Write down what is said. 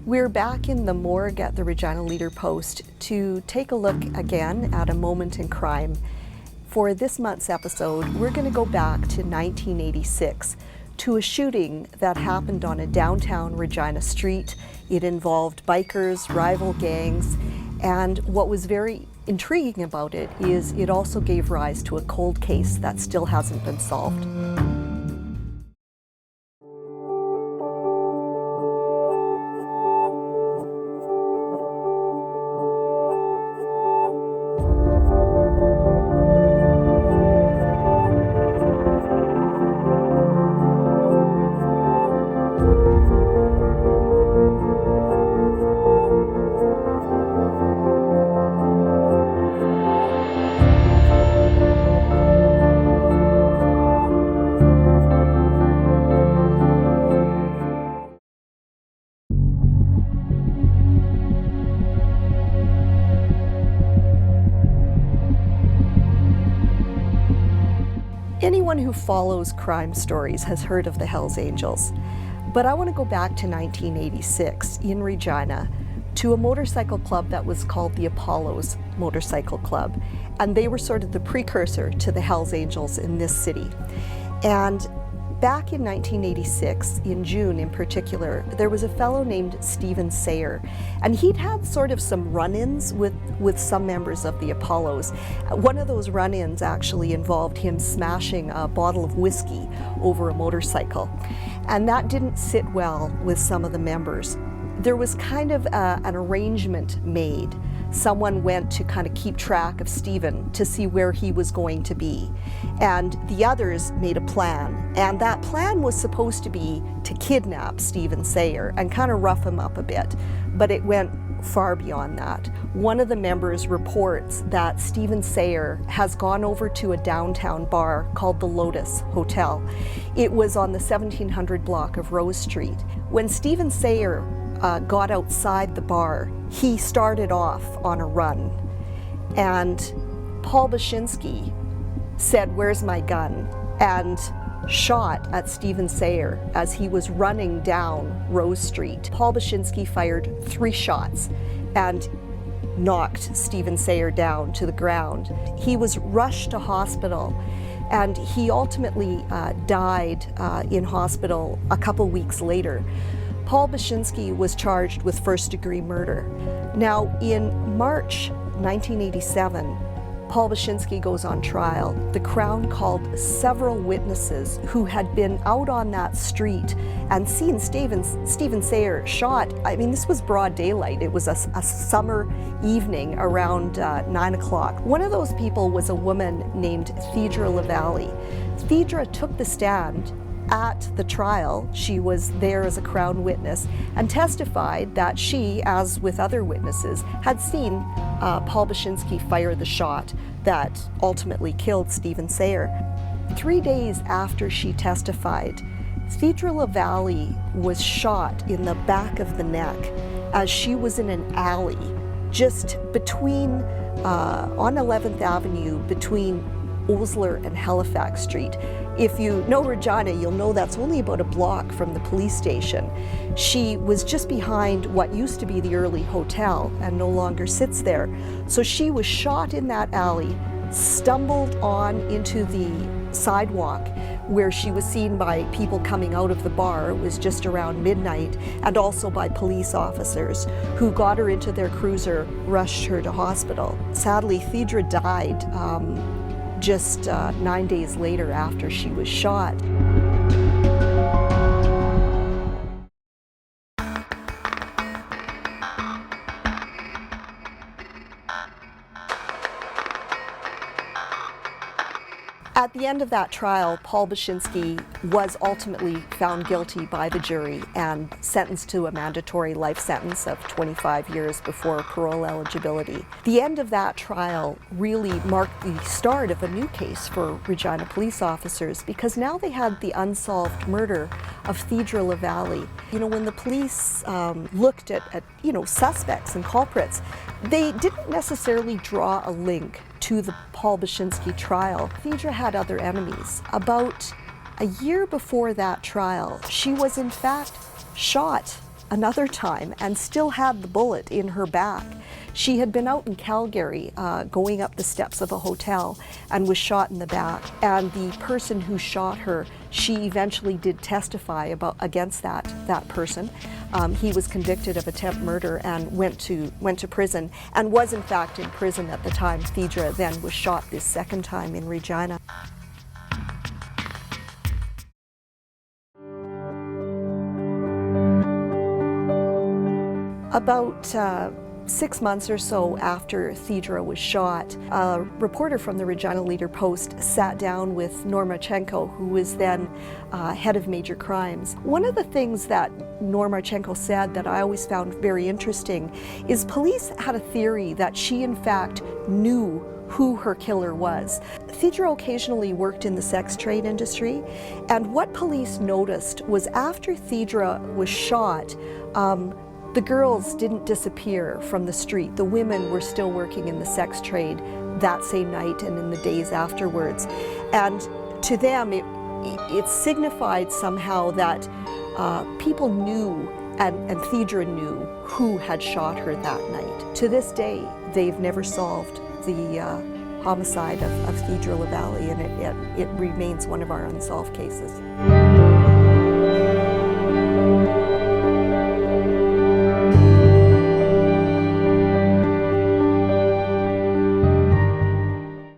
We're back in the morgue at the Regina Leader-Post to take a look again at a moment in crime. For this month's episode, we're going to go back to 1986 to a shooting that happened on a downtown Regina street. It involved bikers, rival gangs, and what was very intriguing about it is it also gave rise to a cold case that still hasn't been solved. Anyone who follows crime stories has heard of the Hells Angels, but I want to go back to 1986 in Regina to a motorcycle club that was called the Apollos Motorcycle Club, and they were sort of the precursor to the Hells Angels in this city. And back in 1986, in June in particular, there was a fellow named Stephen Sayer, and he'd had sort of some run-ins with some members of the Apollos. One of those run-ins actually involved him smashing a bottle of whiskey over a motorcycle, and that didn't sit well with some of the members. There was kind of an arrangement made. Someone went to kind of keep track of Stephen to see where he was going to be. And the others made a plan. And that plan was supposed to be to kidnap Stephen Sayer and kind of rough him up a bit. But it went far beyond that. One of the members reports that Stephen Sayer has gone over to a downtown bar called the Lotus Hotel. It was on the 1700 block of Rose Street. When Stephen Sayer got outside the bar, he started off on a run. And Paul Bashinsky said, "Where's my gun?" and shot at Stephen Sayer as he was running down Rose Street. Paul Bashinsky fired 3 shots and knocked Stephen Sayer down to the ground. He was rushed to hospital, and he ultimately died in hospital a couple weeks later. Paul Bashinsky was charged with first-degree murder. Now, in March 1987, Paul Bashinsky goes on trial. The Crown called several witnesses who had been out on that street and seen Stephen Sayer shot. I mean, this was broad daylight. It was a summer evening around 9 o'clock. One of those people was a woman named Theodra LaValle. Theodra took the stand at the trial. She was there as a Crown witness and testified that she, as with other witnesses, had seen Paul Bashinsky fire the shot that ultimately killed Stephen Sayer. 3 days after she testified, Theodra LaValle was shot in the back of the neck as she was in an alley just between, on 11th Avenue, between Osler and Halifax Street. If you know Regina, you'll know that's only about a block from the police station. She was just behind what used to be the Early Hotel and no longer sits there. So she was shot in that alley, stumbled on into the sidewalk where she was seen by people coming out of the bar. It was just around midnight, and also by police officers who got her into their cruiser, rushed her to hospital. Sadly, Theodra died just 9 days later after she was shot. At the end of that trial, Paul Bashinsky was ultimately found guilty by the jury and sentenced to a mandatory life sentence of 25 years before parole eligibility. The end of that trial really marked the start of a new case for Regina police officers, because now they had the unsolved murder of Theodra LaValle. You know, when the police looked at suspects and culprits, they didn't necessarily draw a link to the Paul Bashinsky trial. Theodra had other enemies. About a year before that trial, she was in fact shot another time and still had the bullet in her back. She had been out in Calgary going up the steps of a hotel and was shot in the back. And the person who shot her, she eventually did testify against that person. He was convicted of attempt murder and went to prison, and was in fact in prison at the time. Theodra then was shot this second time in Regina. About 6 months or so after Theodra was shot, a reporter from the Regina Leader-Post sat down with Norm Marchenko, who was then head of major crimes. One of the things that Norm Marchenko said that I always found very interesting is police had a theory that she in fact knew who her killer was. Theodra occasionally worked in the sex trade industry, and what police noticed was after Theodra was shot, the girls didn't disappear from the street. The women were still working in the sex trade that same night and in the days afterwards. And to them, it signified somehow that people knew, and Theodra knew, who had shot her that night. To this day, they've never solved the homicide of Theodra Lavalley, and it remains one of our unsolved cases.